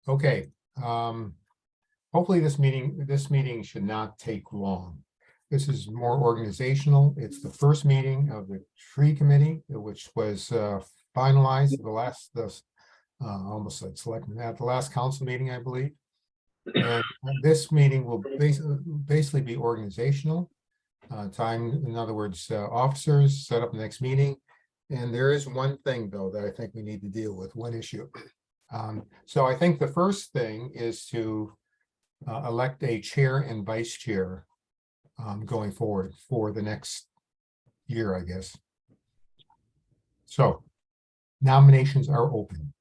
Okay, hopefully this meeting should not take long. This is more organizational. It's the first meeting of the tree committee, which was finalized almost said selectmen at the last council meeting, I believe. And this meeting will basically be organizational. Time, in other words, officers set up the next meeting. And there is one thing, though, that I think we need to deal with, one issue. So I think the first thing is to elect a chair and vice chair going forward for the next year, I guess. So nominations are open.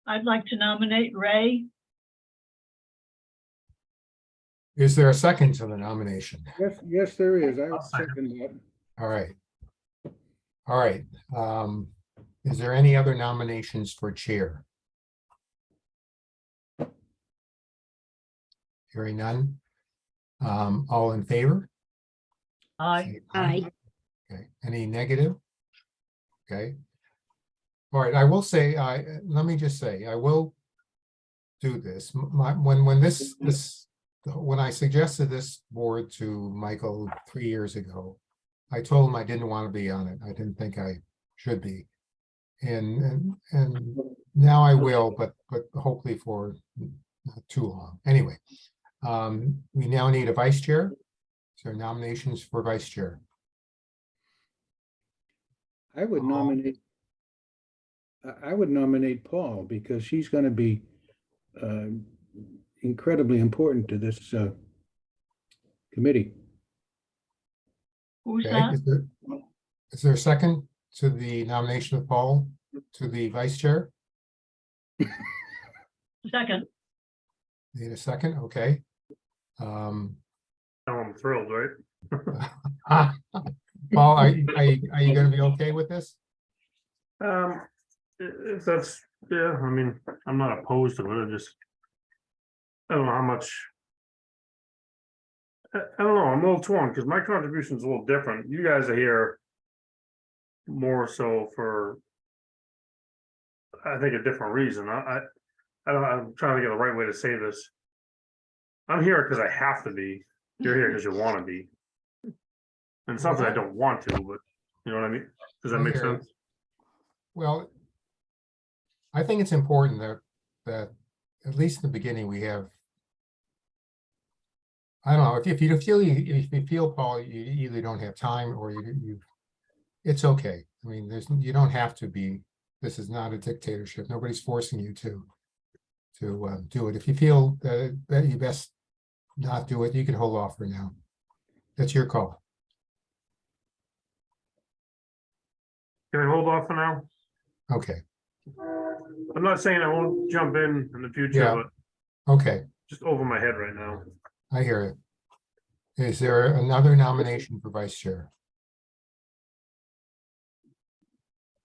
I'd like to nominate Ray. Is there a second to the nomination? Yes, there is. I will second that. All right. All right. Is there any other nominations for chair? Hearing none. All in favor? Aye. Say Aye. Okay, any negative? Okay. All right, I will say, let me just say, I will do this. When I suggested this board to Michael 3 years ago, I told him I didn't want to be on it. I didn't think I should be. And now I will, but hopefully for not too long. Anyway, we now need a vice chair. So nominations for vice chair. I would nominate Paul because she's going to be incredibly important to this committee. Who's Okay, that? is there a second to the nomination of Paul to the vice chair? Second. Need a second, okay. I'm thrilled, right? Paul, are you gonna be okay with this? If that's, yeah, I mean, I'm not opposed to it, I don't know how much. I don't know, I'm a little torn, because my contribution is a little different, you guys are here more so for, I think, a different reason, I don't, I'm trying to get the right way to say this. I'm here because I have to be, you're here because you want to be. And something I don't want to, but you know what I mean? Does that make I hear you. sense? Well, I think it's important that at least in the beginning, we have. I don't know, if you feel, Paul, you either don't have time or you it's okay. I mean, you don't have to be, this is not a dictatorship. Nobody's forcing you to do it. If you feel that you best not do it, you can hold off for now. That's your call. Can I hold off for now? Okay, I'm not saying I won't jump in the future, Yeah. but okay, just over my head right now. I hear it. Is there another nomination for vice chair?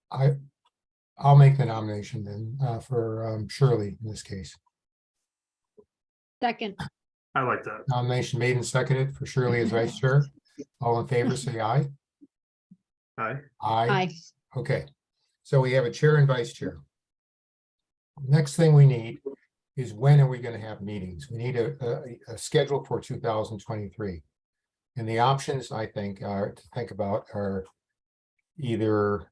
I'll make the nomination then for Shirley in this case. Second. I like that. Nomination made and seconded for Shirley as vice chair. All in favor, say aye. Aye. Aye. Okay, so we have a chair and vice chair. Next thing we need is when are we going to have meetings? We need a schedule for 2023. And the options I think are to think about are either,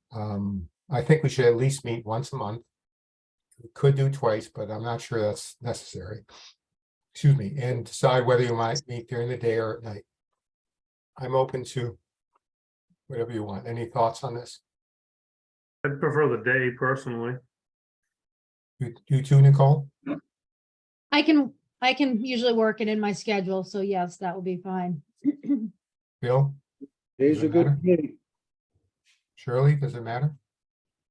I think we should at least meet once a month. We could do twice, but I'm not sure that's necessary. Excuse me, and decide whether you might meet during the day or at night. I'm open to whatever you want. Any thoughts on this? I'd prefer the day personally. You too, Nicole? I can usually work it in my schedule, so yes, that will be fine. Bill? Days are good. matter? for me. Shirley, does it matter?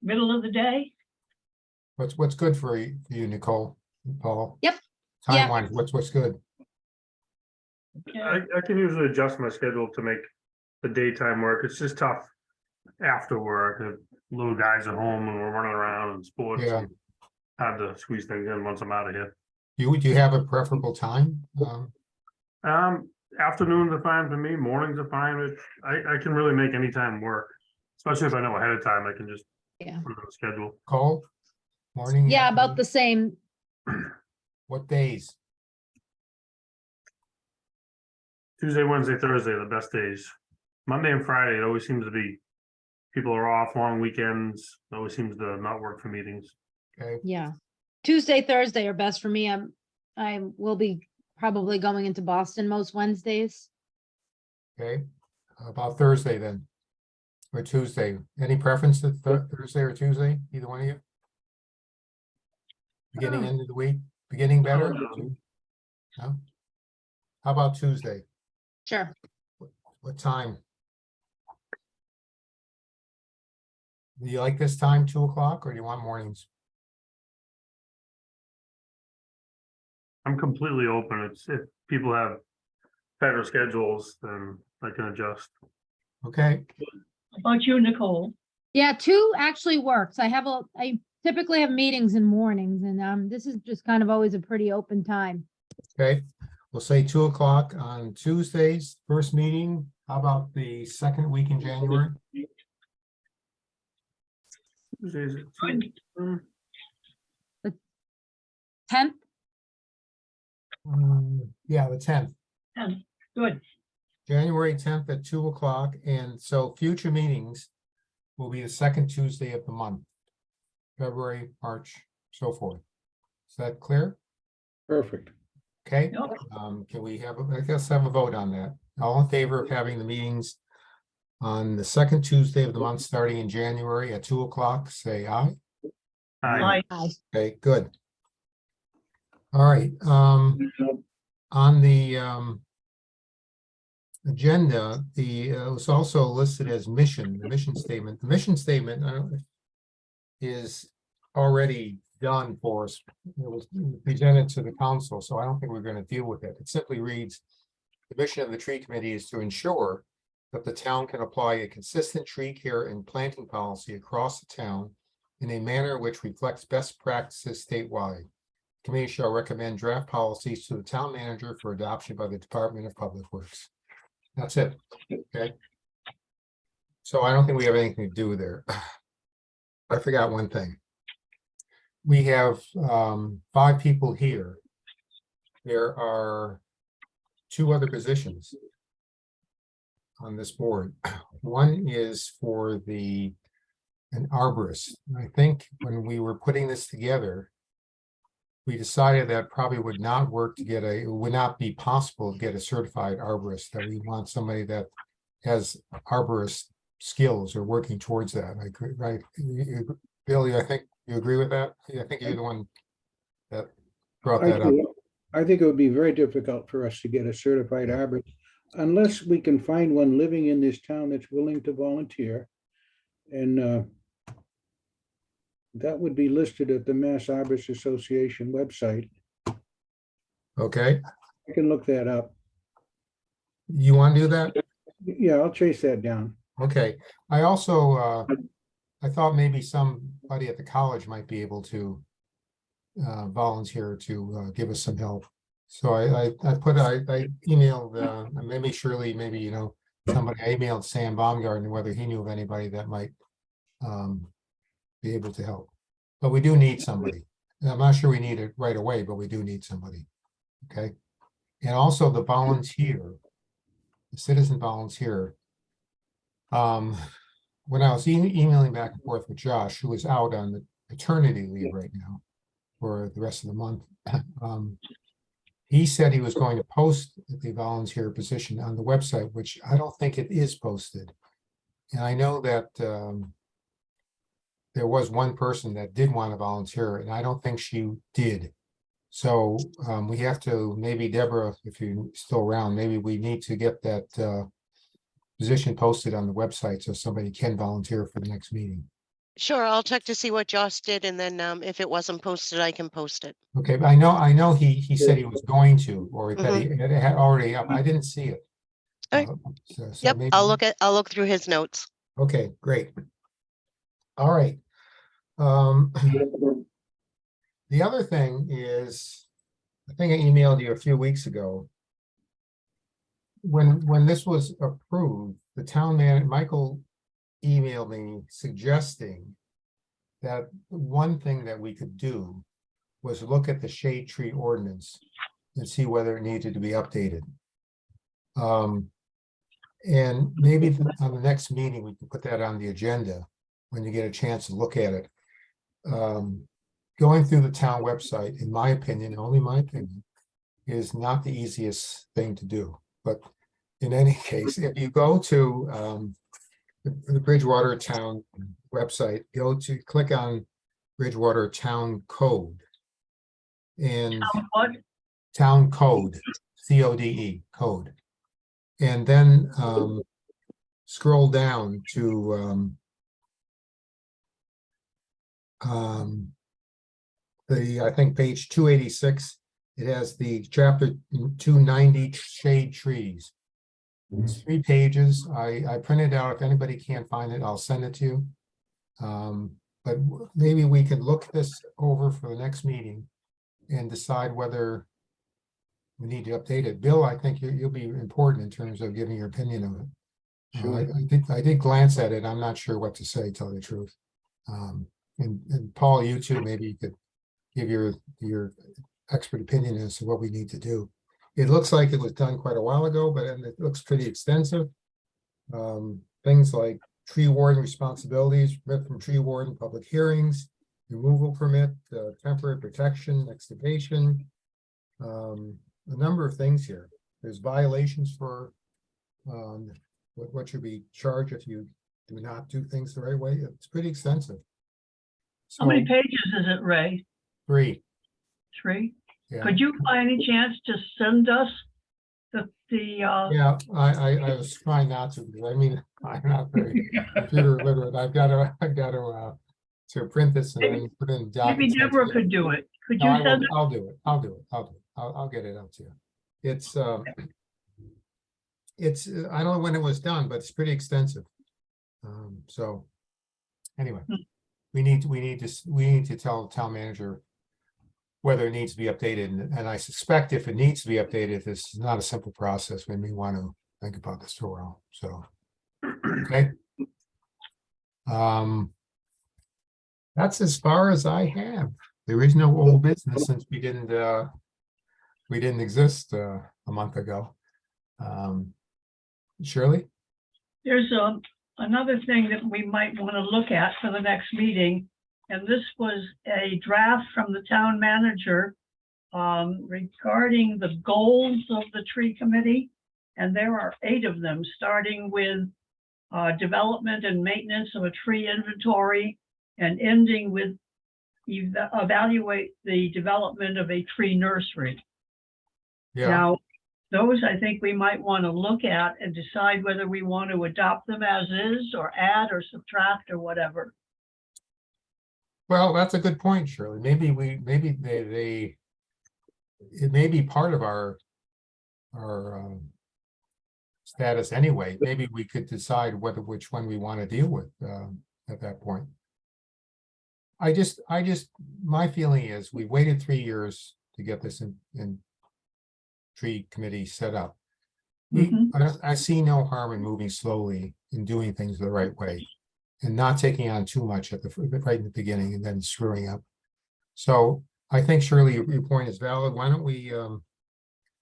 Middle of the day? What's good for you, Nicole, Paul? Yep. Time wise, what's good? Okay. I can usually adjust my schedule to make the daytime work. It's just tough after work. The little guys at home and we're running around and sports. Yeah. and Hard to squeeze things in once I'm out of here. Do you have a preferable time? Afternoons are fine for me. Mornings are fine. I can really make any time work, especially if I know ahead of time. I can just Yeah. for the schedule. Cole? Morning? Yeah, about afternoon? the same. What days? Tuesday, Wednesday, Thursday are the best days. Monday and Friday, it always seems to be, people are off long weekends. It always seems to not work for meetings. Okay, Yeah. Tuesday, Thursday are best for me. I will be probably going into Boston most Wednesdays. okay. How about Thursday then? Or Tuesday? Any preference to Thursday or Tuesday? Either one of you? Beginning, end of the week? Beginning better? No? How about Tuesday? Sure. What time? Do you like this time, 2 o'clock, or do you want mornings? I'm completely open. It's if people have better schedules, then I can adjust. Okay, How about you, Nicole? Yeah, 2 actually works. I typically have meetings in mornings and this is just kind of always a pretty open time. okay. We'll say 2 o'clock on Tuesdays, first meeting. How about the second week in January? Tuesdays at Good. 2. 10th? Yeah, the 10th. Good. January 10th at 2 o'clock, and so future meetings will be the second Tuesday of the month. February, March, so forth. Is that clear? Perfect. Okay, Yep. can we have, I guess have a vote on that? All in favor of having the meetings on the second Tuesday of the month, starting in January at 2 o'clock, say aye. Aye. Aye. Okay, good. All right, on the agenda, it was also listed as mission, the mission statement. The mission statement is already done for us. It was presented to the council, so I don't think we're going to deal with it. It simply reads, the mission of the tree committee is to ensure that the town can apply a consistent tree care and planting policy across the town in a manner which reflects best practices statewide. The committee shall recommend draft policies to the town manager for adoption by the Department of Public Works. That's it. Okay. So I don't think we have anything to do there. I forgot one thing. We have 5 people here. There are 2 other positions on this board. One is for an arborist. I think when we were putting this together, we decided that probably would not work to it would not be possible to get a certified arborist, that we want somebody that has arborist skills or working towards that. I agree, right? Billy, I think you agree with that? I think you're the one that brought I that up. do. I think it would be very difficult for us to get a certified arborist unless we can find one living in this town that's willing to volunteer. And that would be listed at the Mass Arborist Association website. Okay, I can look that up. you want to do that? Yeah, I'll chase that down. Okay, I also, I thought maybe somebody at the college might be able to volunteer to give us some help. So I emailed, maybe Shirley, maybe, you know, somebody, I emailed Sam Baumgarten whether he knew of anybody that might be able to help. But we do need somebody. And I'm not sure we need it right away, but we do need somebody. Okay. And also the volunteer, the citizen volunteer. When I was emailing back and forth with Josh, who is out on the paternity leave right now for the rest of the month, he said he was going to post the volunteer position on the website, which I don't think it is posted. And I know that there was one person that did want to volunteer, and I don't think she did. So we have to, maybe Deborah, if you're still around, maybe we need to get that position posted on the website so somebody can volunteer for the next meeting. Sure, I'll check to see what Josh did, and then if it wasn't posted, I can post it. Okay, but I know he said he was going to, or that he had already up. I didn't see it. Okay. So Yep, maybe- I'll look through his notes. Okay, great. All right. The other thing is, I think I emailed you a few weeks ago. When this was approved, the town manager, Michael, emailed me suggesting that one thing that we could do was look at the shade tree ordinance and see whether it needed to be updated. And maybe on the next meeting, we can put that on the agenda when you get a chance to look at it. Going through the town website, in my opinion, only my opinion, is not the easiest thing to do. But in any case, if you go to the Bridgewater Town website, click on Bridgewater Town Code. And What? Town Code, CODE, code. And then scroll down to I think page 286. It has the chapter 290 shade trees. It's 3 pages. I printed out. If anybody can't find it, I'll send it to you. But maybe we can look this over for the next meeting and decide whether we need to update it. Bill, I think you'll be important in terms of giving your opinion of it. Sure. I did glance at it. I'm not sure what to say, tell the truth. And Paul, you too, maybe you could give your expert opinion as to what we need to do. It looks like it was done quite a while ago, but it looks pretty extensive. Things like tree warden responsibilities, permit from tree warden, public hearings, removal permit, temporary protection, excavation. A number of things here. There's violations for what should be charged if you do not do things the right way. It's pretty extensive. How many So, pages is it, Ray? 3. 3? Yeah. Could you by any chance just send us the Yeah, I was trying not to, because I mean, I'm not very computer literate. I've got to print this and then put in maybe documents. Deborah could do it. Could No, you I will, send it? I'll do it. I'll get it out to you. It's I don't know when it was done, but it's pretty extensive. So anyway, we need to tell the town manager whether it needs to be updated, and I suspect if it needs to be updated, this is not a simple process. We may want to think about this for a while. So, okay. That's as far as I have. There is no old business since we didn't exist a month ago. Shirley? There's another thing that we might want to look at for the next meeting. And this was a draft from the town manager regarding the goals of the tree committee. And there are 8 of them, starting with development and maintenance of a tree inventory and ending with evaluate the development of a tree nursery. Yeah, Now, those I think we might want to look at and decide whether we want to adopt them as is or add or subtract or whatever. well, that's a good point, Shirley. Maybe it may be part of our status anyway. Maybe we could decide which one we want to deal with at that point. My feeling is we waited 3 years to get this in tree committee set up. I see no harm in moving slowly and doing things the right way and not taking on too much right in the beginning and then screwing up. So I think Shirley, your point is valid. Why don't we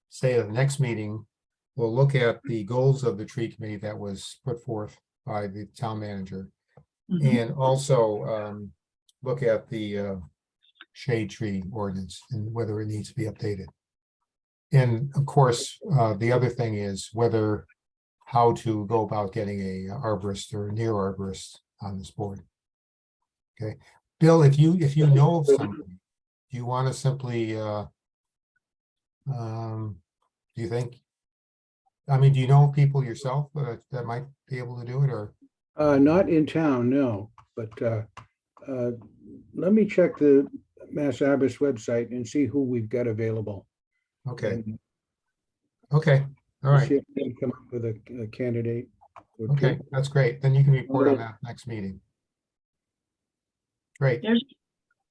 say at the next meeting, we'll look at the goals of the tree committee that was put forth by the town manager, and also look at the shade tree ordinance and whether it needs to be updated. And of course, the other thing is how to go about getting a arborist or near arborist on this board. Okay, Bill, if you know of something, do you want to simply do you think, I mean, do you know people yourself that might be able to do it, or? Not in town, no, but let me check the Mass Arborist website and see who we've got available. Okay, And okay, all right, see if we can come up with a candidate. or two. okay, that's great. Then you can report on that next meeting. Great,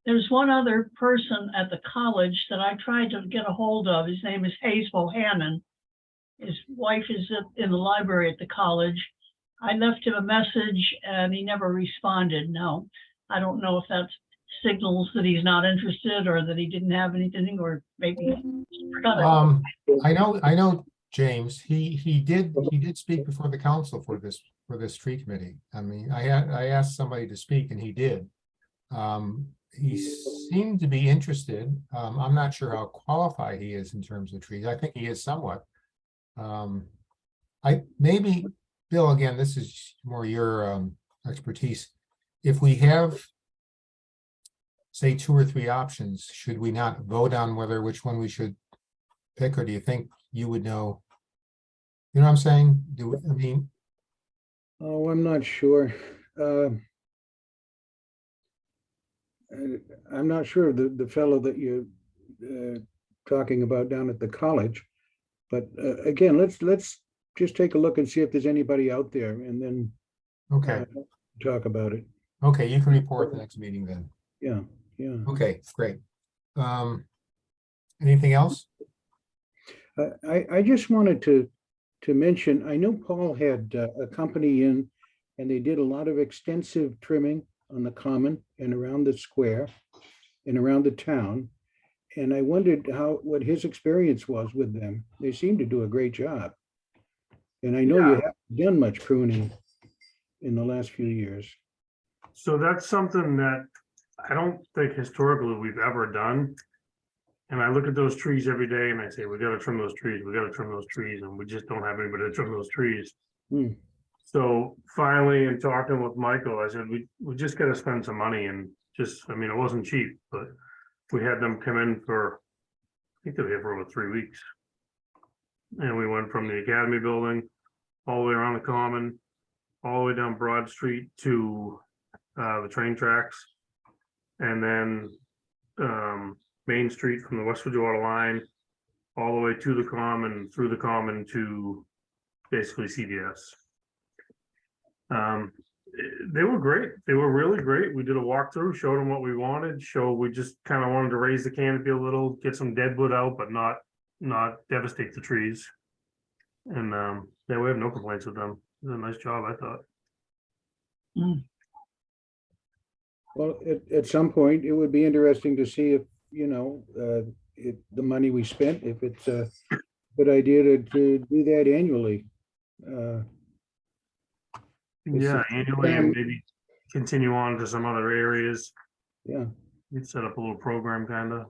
There's one other person at the college that I tried to get a hold of. His name is Hayes Bohannon. His wife is in the library at the college. I left him a message and he never responded. Now, I don't know if that's signals that he's not interested or that he didn't have anything, or maybe he forgot it. I know, James, he did speak before the council for this tree committee. I mean, I asked somebody to speak and he did. He seemed to be interested. I'm not sure how qualified he is in terms of trees. I think he is somewhat. Maybe, Bill, again, this is more your expertise. If we have, say, 2 or 3 options, should we not vote on which one we should pick, or do you think you would know? You know what I'm saying? I mean, Oh, I'm not sure. I'm not sure the fellow that you're talking about down at the college. But again, let's just take a look and see if there's anybody out there and then okay, talk about it. okay, you can report the next meeting then. Yeah, yeah. Okay, great. Anything else? I just wanted to mention, I know Paul had a company in, and they did a lot of extensive trimming on the common and around the square and around the town. And I wondered what his experience was with them. They seem to do a great job. And I know you haven't done much pruning in the last few years. So that's something that I don't think historically we've ever done. And I look at those trees every day and I say, we gotta trim those trees, we gotta trim those trees, and we just don't have anybody to trim those trees. Hmm. So finally, in talking with Michael, I said, we just gotta spend some money and just, I mean, it wasn't cheap, but we had them come in for, I think they were here for over 3 weeks. And we went from the Academy building, all the way around the common, all the way down Broad Street to the train tracks. And then Main Street from the West Bridgewater line, all the way to the common, through the common to basically CVS. They were great. They were really great. We did a walkthrough, showed them what we wanted. We just kind of wanted to raise the canopy a little, get some deadwood out, but not devastate the trees. And yeah, we have no complaints with them. It was a nice job, I thought. Well, at some point, it would be interesting to see if, if the money we spent, if it's a good idea to do that annually. Yeah, annually, and maybe continue on to some other areas. Yeah, We'd set up a little program, kind of.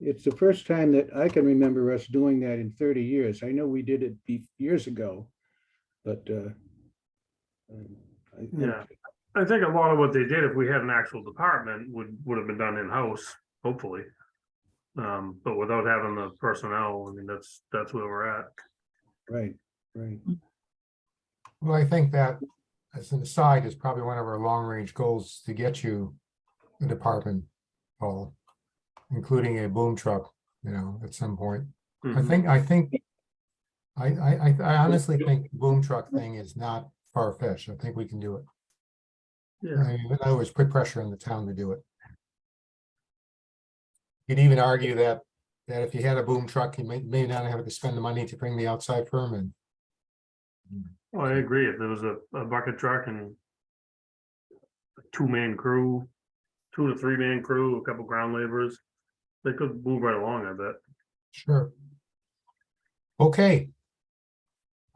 it's the first time that I can remember us doing that in 30 years. I know we did it years ago, but Yeah, I think a lot of what they did, if we had an actual department, would have been done in-house, hopefully. But without having the personnel, I mean, that's where we're at. right. Well, I think that, as an aside, is probably one of our long-range goals, to get you a department, Paul, including a boom truck, at some point. Mhm. I honestly think the boom truck thing is not far-fetched. I think we can do it. Yeah, I mean, in other words, put pressure on the town to do it. You'd even argue that if you had a boom truck, you may not have to spend the money to bring the outside firm in. well, I agree. If there was a bucket truck and a 2-man crew, 2 to 3-man crew, a couple ground laborers, they could move right along, I bet. Sure. Okay.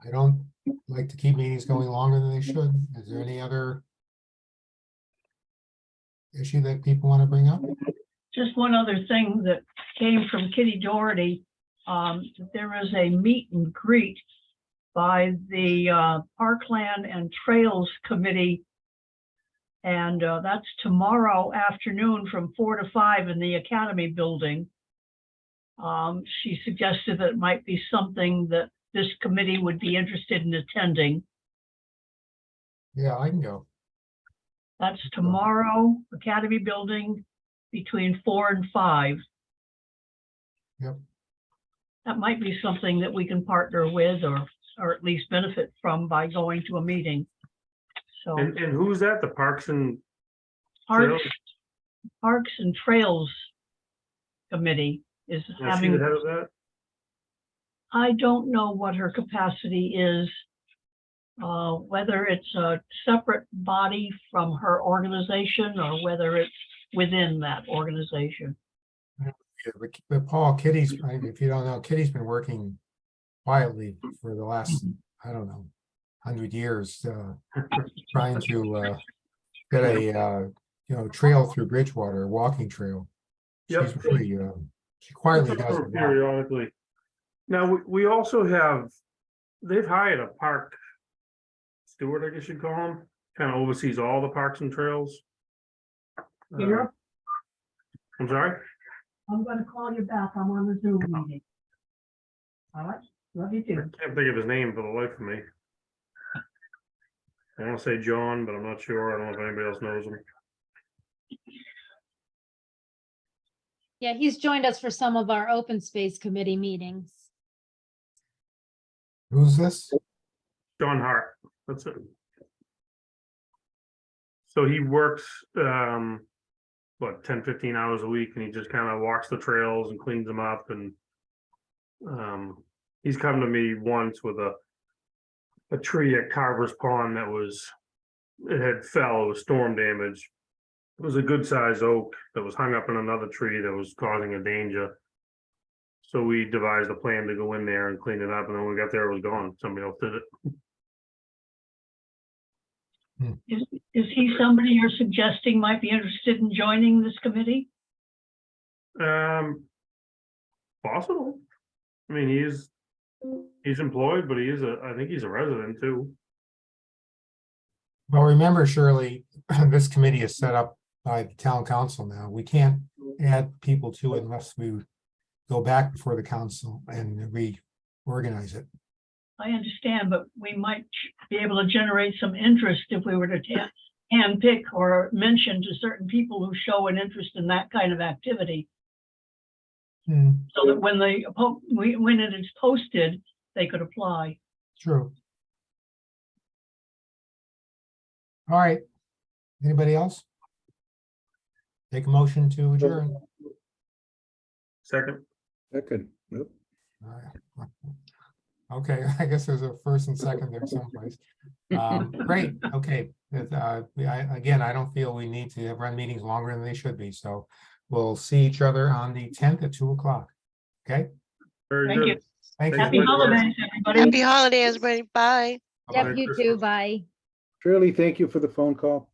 I don't like to keep meetings going longer than they should. Is there any other issue that people want to bring up? Just one other thing that came from Kitty Doherty, there is a meet and greet by the Parkland and Trails Committee. And that's tomorrow afternoon from 4 to 5 in the Academy building. She suggested that it might be something that this committee would be interested in attending. Yeah, I can go. That's tomorrow, Academy building, between 4 and 5. Yep. That might be something that we can partner with, or at least benefit from by going to a meeting. So And who's that? The Parks and Parks and Trails Committee is Is she having, the head of that? I don't know what her capacity is. whether it's a separate body from her organization or whether it's within that organization. Yeah, but Paul, Kitty's, if you don't know, Kitty's been working quietly for the last, I don't know, 100 years, trying to get a, trail through Bridgewater, a walking trail. She's Yep. really, she quietly does it. Periodically. Now, we also have, they've hired a park steward, I guess you'd call him, kind of oversees all the parks and trails. Yeah. I'm sorry? I'm gonna call you back. I'm on the Zoom meeting. All right, love you I too. can't think of his name for the life of me. I want to say John, but I'm not sure. I don't know if anybody else knows him. Yeah, he's joined us for some of our open space committee meetings. Who's this? John Hart, that's it. So he works, 10, 15 hours a week, and he just kind of walks the trails and cleans them up, and he's come to me once with a tree at Carver's Pond that it had fell, it was storm damage. It was a good sized oak that was hung up in another tree that was causing a danger. So we devised a plan to go in there and clean it up, and then when we got there, it was gone. Somebody else did it. Is he somebody you're suggesting might be interested in joining this committee? Possible. I mean, he's employed, but I think he's a resident too. Well, remember, Shirley, this committee is set up by the town council now. We can't add people to it unless we go back before the council and reorganize it. I understand, but we might be able to generate some interest if we were to handpick or mention to certain people who show an interest in that kind of activity. Hmm, So that when when it is posted, they could apply. true. All right. Anybody else? Take a motion to adjourn. Second, Second, yep. All right. Okay, I guess there's a first and second there someplace. Great, okay. Again, I don't feel we need to run meetings longer than they should be, so we'll see each other on the 10th at 2 o'clock. Okay? very Thank good. you. Thank Happy you. Happy holidays, everybody. Happy holidays, everybody. Bye. Bye-bye. Yep, you too, bye. Shirley, thank you for the phone call.